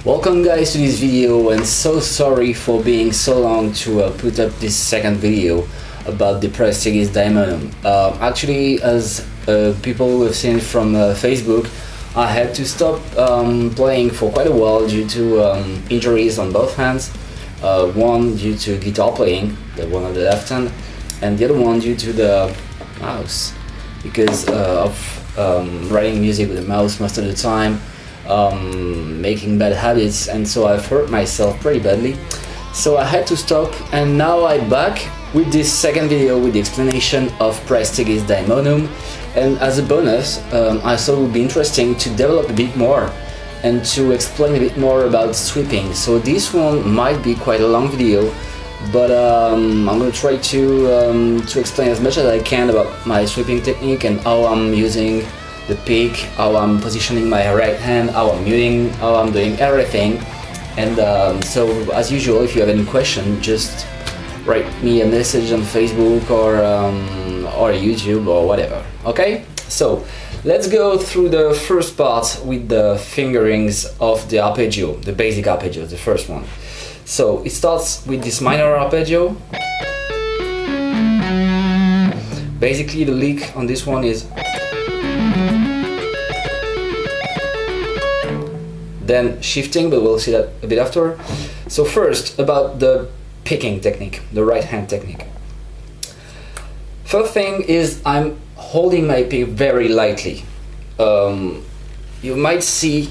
Welcome guys to this video, and so sorry for being so long to put up this second video about the Praestigiis Daemonum. Actually, as people who have seen from Facebook, I had to stop playing for quite a while due to injuries on both hands. One due to guitar playing, the one on the left hand, and the other one due to the mouse, because of writing music with the mouse most of the time. Making bad habits, and so I've hurt myself pretty badly, so I had to stop, and now I'm back with this second video with the explanation of Praestigiis Daemonum. And as a bonus, I thought it would be interesting to develop a bit more and to explain a bit more about sweeping. So this one might be quite a long video, but I'm going to try to explain as much as I can about my sweeping technique and how I'm using the pick, how I'm positioning my right hand, how I'm muting, how I'm doing everything. And so as usual, if you have any question, just write me a message on Facebook or YouTube or whatever. Okay, so let's go through the first part with the fingerings of the arpeggio, the basic arpeggio, the first one. So it starts with this minor arpeggio. Basically the lick on this one is then shifting, but we'll see that a bit after. So first, about the picking technique, the right hand technique. First thing is I'm holding my pick very lightly. You might see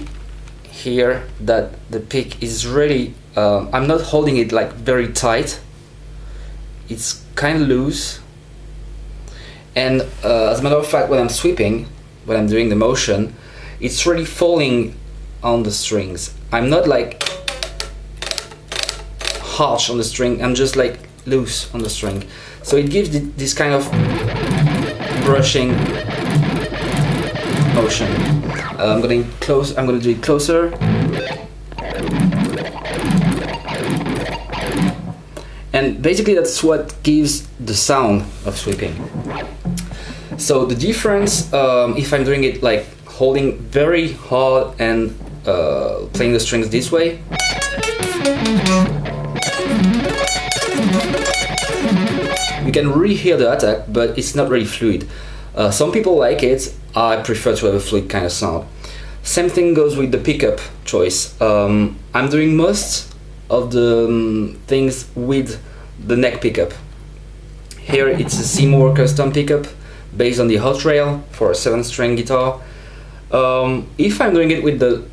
here that the pick is really, I'm not holding it like very tight. It's kind of loose. And as a matter of fact, when I'm sweeping, when I'm doing the motion, it's really falling on the strings. I'm not like harsh on the string, I'm just like loose on the string. So it gives this kind of brushing motion. I'm going to do it closer. And basically that's what gives the sound of sweeping. So the difference, if I'm doing it like holding very hard and playing the strings this way, you can really hear the attack, but it's not really fluid. Some people like it. I prefer to have a fluid kind of sound. Same thing goes with the pickup choice. I'm doing most of the things with the neck pickup. Here it's a Seymour custom pickup based on the Hot Rail for a 7-string guitar. If I'm doing it with the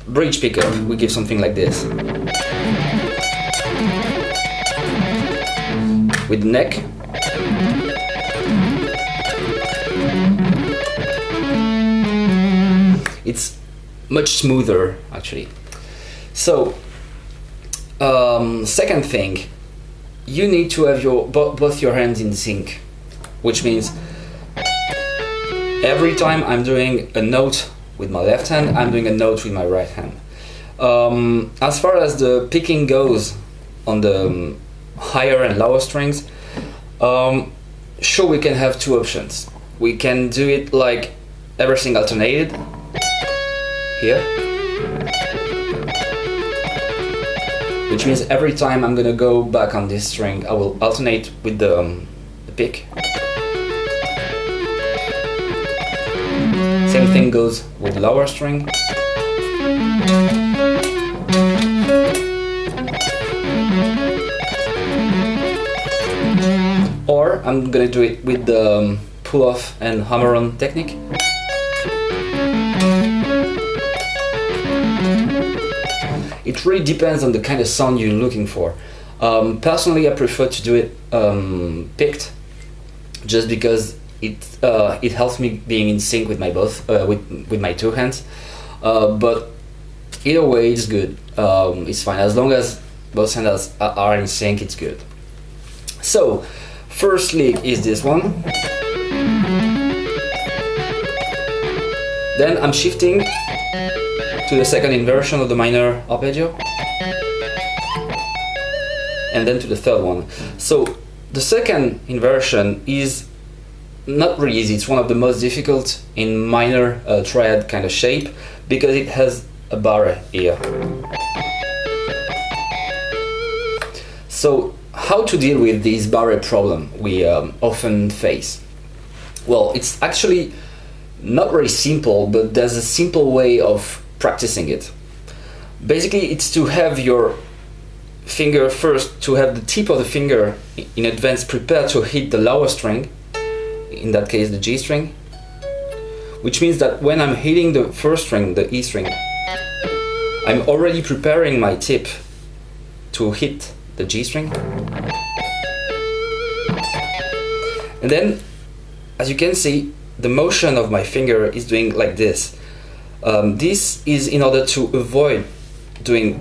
bridge pickup, we give something like this. With the neck. It's much smoother, actually. So, second thing, you need to have both your hands in sync, which means every time I'm doing a note with my left hand, I'm doing a note with my right hand. As far as the picking goes on the higher and lower strings, sure, we can have two options. We can do it like everything alternated here, which means every time I'm gonna go back on this string, I will alternate with the pick. Same thing goes with the lower string. Or I'm gonna do it with the pull-off and hammer-on technique. It really depends on the kind of sound you're looking for. Personally, I prefer to do it picked, just because it helps me being in sync with my with my two hands. But either way, it's good. It's fine as long as both hands are in sync. It's good. So, first lick is this one. Then I'm shifting to the second inversion of the minor arpeggio, and then to the third one. So the second inversion is not really easy. It's one of the most difficult in minor triad kind of shape, because it has a barre here. So how to deal with this barre problem we often face? Well, it's actually not very simple, but there's a simple way of practicing it. Basically, it's to have your finger first, to have the tip of the finger in advance prepared to hit the lower string, in that case the G string, which means that when I'm hitting the first string, the E string, I'm already preparing my tip to hit the G string. And then, as you can see, the motion of my finger is doing like this. This is in order to avoid doing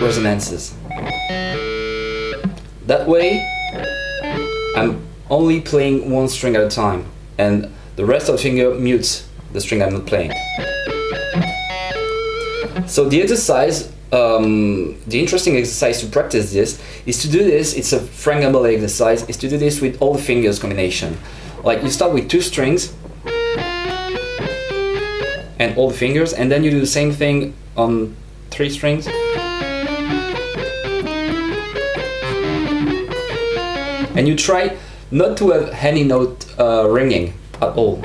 resonances. That way, I'm only playing one string at a time, and the rest of the finger mutes the string I'm not playing. So the exercise, the interesting exercise to practice this is to do this. It's a frangable exercise. Is to do this with all the fingers combination. Like you start with 2 strings and all the fingers, and then you do the same thing on 3 strings. And you try not to have any note ringing at all.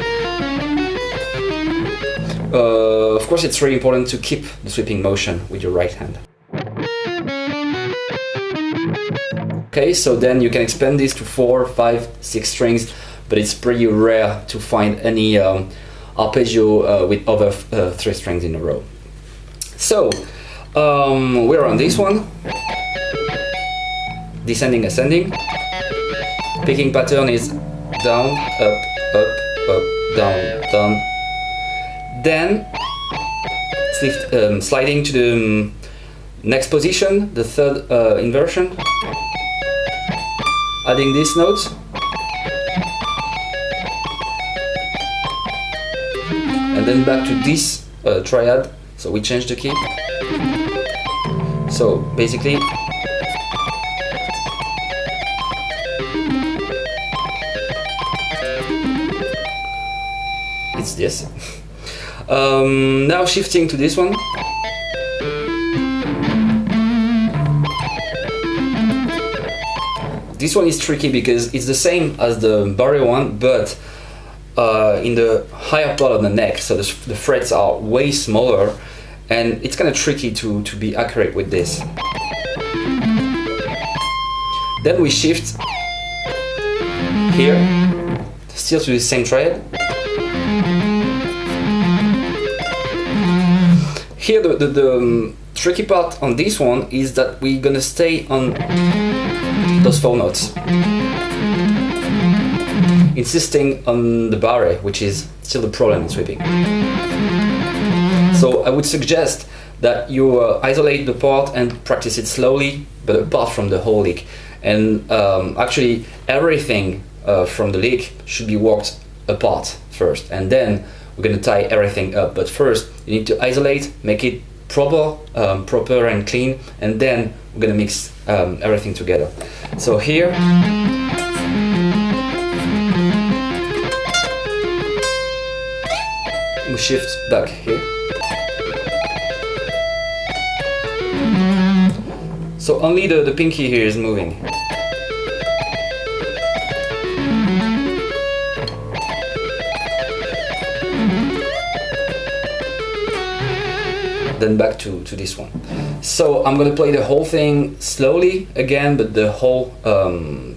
Of course, it's really important to keep the sweeping motion with your right hand. Okay, so then you can expand this to 4, 5, 6 strings, but it's pretty rare to find any arpeggio with over 3 strings in a row. So, we're on this one. Descending, ascending. Picking pattern is down, up, up, up, down, down. Then sliding to the next position, the third inversion. Adding this note. And then back to this triad. So we change the key. So basically, it's this. Now shifting to this one. This one is tricky because it's the same as the barre one, but in the higher part of the neck, so the frets are way smaller, and it's kind of tricky to be accurate with this. Then we shift here, still to the same triad. Here the tricky part on this one is that we're gonna stay on those 4 notes, insisting on the barre, which is still the problem in sweeping. So I would suggest that you isolate the part and practice it slowly, but apart from the whole lick. And actually everything from the lick should be worked apart first, and then we're going to tie everything up. But first you need to isolate, make it proper and clean, and then we're going to mix everything together. So here we shift back here. So only the pinky here is moving. Then back to this one. So I'm gonna play the whole thing slowly again, but the whole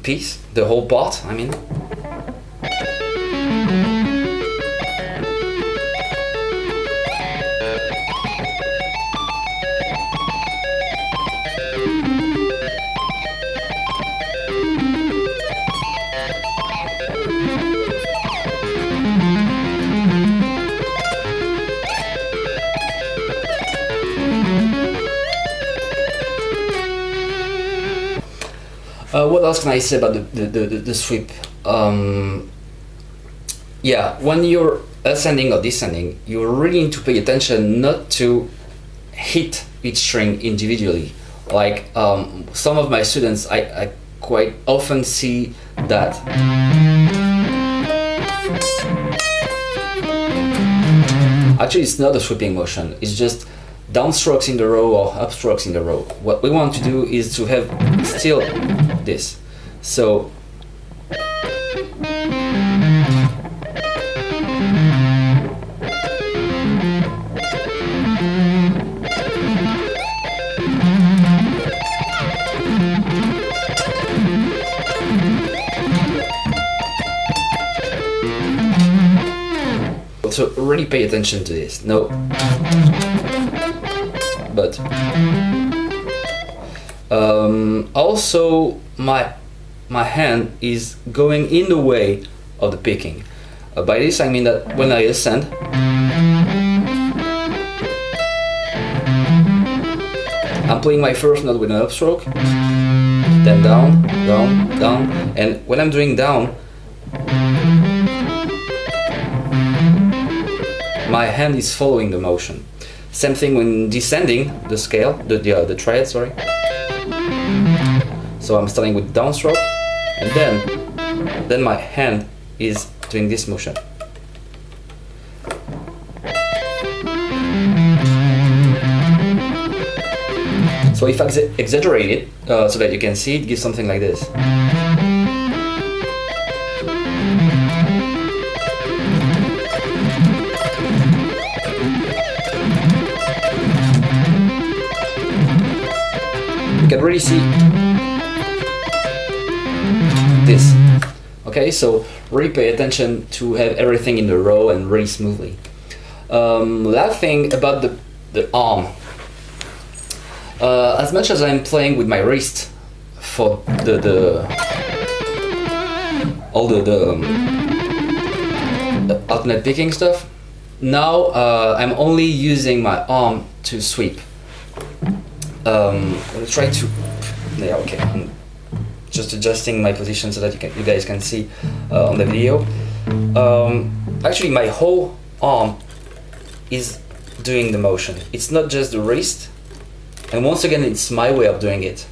piece, the whole part, I mean. What else can I say about the sweep? Yeah, when you're ascending or descending, you really need to pay attention not to hit each string individually. Like some of my students, I quite often see that Actually, it's not a sweeping motion. It's just downstrokes in the row or upstrokes in the row. What we want to do is to have still this. So so really pay attention to this. No. But also my hand is going in the way of the picking. By this I mean that when I ascend, I'm playing my first note with an upstroke, then down, down, down, and when I'm doing down, my hand is following the motion. Same thing when descending the scale, the triad, sorry. So I'm starting with downstroke, and then my hand is doing this motion. So if I exaggerate it so that you can see, it gives something like this. You can really see this. Okay, so really pay attention to have everything in the row and really smoothly. Last thing about the arm. As much as I'm playing with my wrist for all the alternate picking stuff, now I'm only using my arm to sweep. I'm gonna try to. Yeah, okay. I'm just adjusting my position so that you guys can see on the video. Actually, my whole arm is doing the motion. It's not just the wrist. And once again, it's my way of doing it,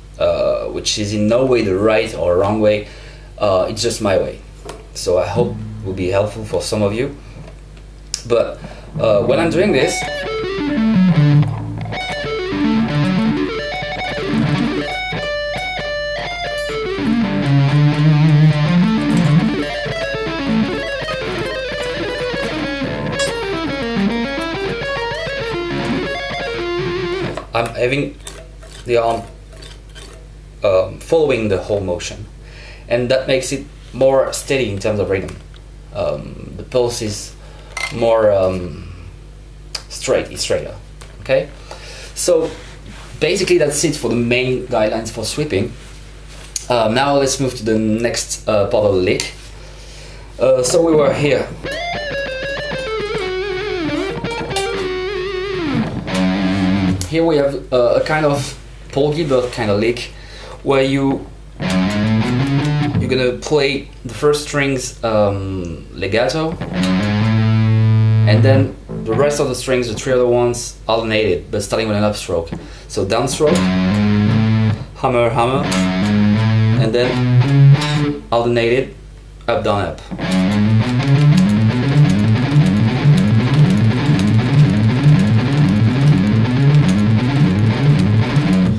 which is in no way the right or wrong way. It's just my way. So I hope it will be helpful for some of you. But when I'm doing this, I'm having the arm following the whole motion, and that makes it more steady in terms of rhythm. The pulse is more straight, it's straighter. Okay, so basically that's it for the main guidelines for sweeping. Now let's move to the next part of the lick. So we were here. Here we have a kind of Paul Gilbert kind of lick, where you're gonna play the first strings legato, and then the rest of the strings, the three other ones, alternated, but starting with an upstroke. So downstroke, hammer, hammer, and then alternated, up, down, up.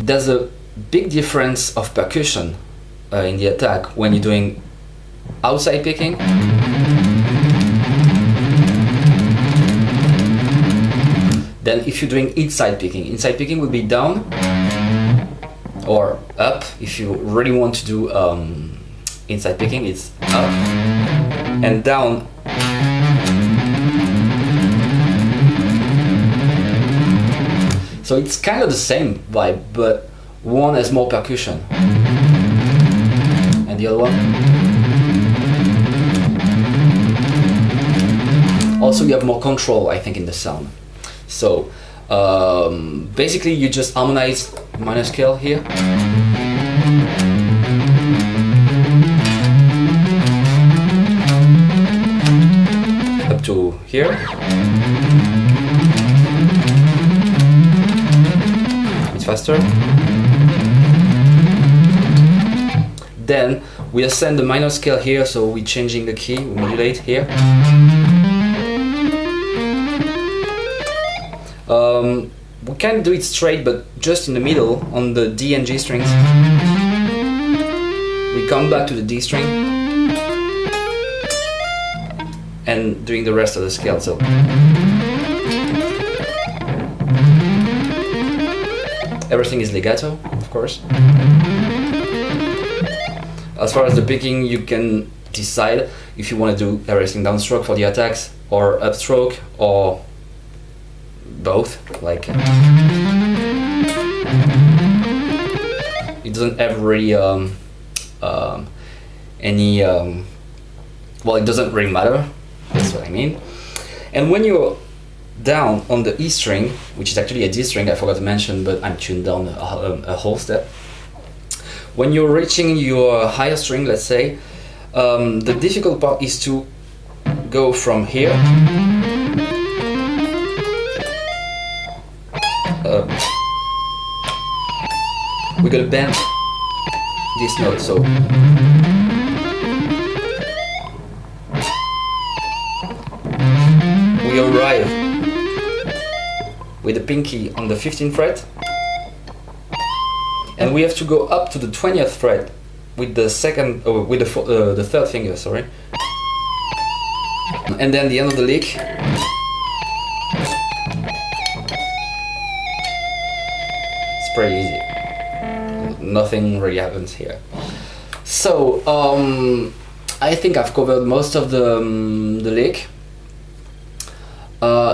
There's a big difference of percussion in the attack when you're doing outside picking than if you're doing inside picking. Inside picking would be down or up. If you really want to do inside picking, it's up and down. So it's kind of the same vibe, but one has more percussion and the other one. Also, you have more control, I think, in the sound. So basically, you just harmonize minor scale here. Up to here. Faster. Then we ascend the minor scale here, so we're changing the key, we modulate here. We can do it straight, but just in the middle on the D and G strings. We come back to the D string and doing the rest of the scale. So everything is legato, of course. As far as the picking, you can decide if you want to do everything downstroke for the attacks, or upstroke, or both. Like it doesn't have really any well, it doesn't really matter. That's what I mean. And when you're down on the E string, which is actually a D string, I forgot to mention, but I'm tuned down a whole step. When you're reaching your higher string, let's say, the difficult part is to go from here we're gonna bend this note, so we arrive with the pinky on the 15th fret, and we have to go up to the 20th fret with the the third finger, sorry, and then the end of the lick. It's pretty easy. Nothing really happens here. So I think I've covered most of the lick.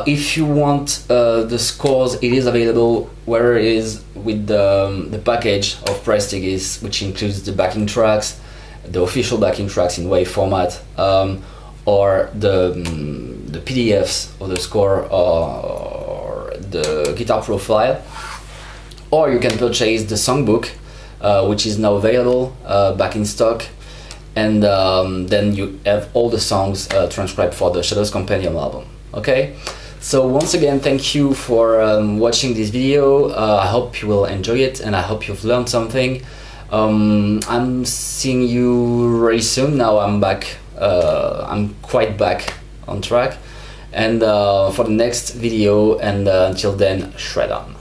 If you want the scores, it is available where it is with the package of Praestigiis, which includes the backing tracks, the official backing tracks in WAV format, or the PDFs of the score, or the guitar profile, or you can purchase the songbook, which is now available back in stock, and then you have all the songs transcribed for the Shadows Compendium album. Okay, so once again, thank you for watching this video. I hope you will enjoy it, and I hope you've learned something. I'm seeing you very soon. Now I'm back, I'm quite back on track, and for the next video, and until then, shred on.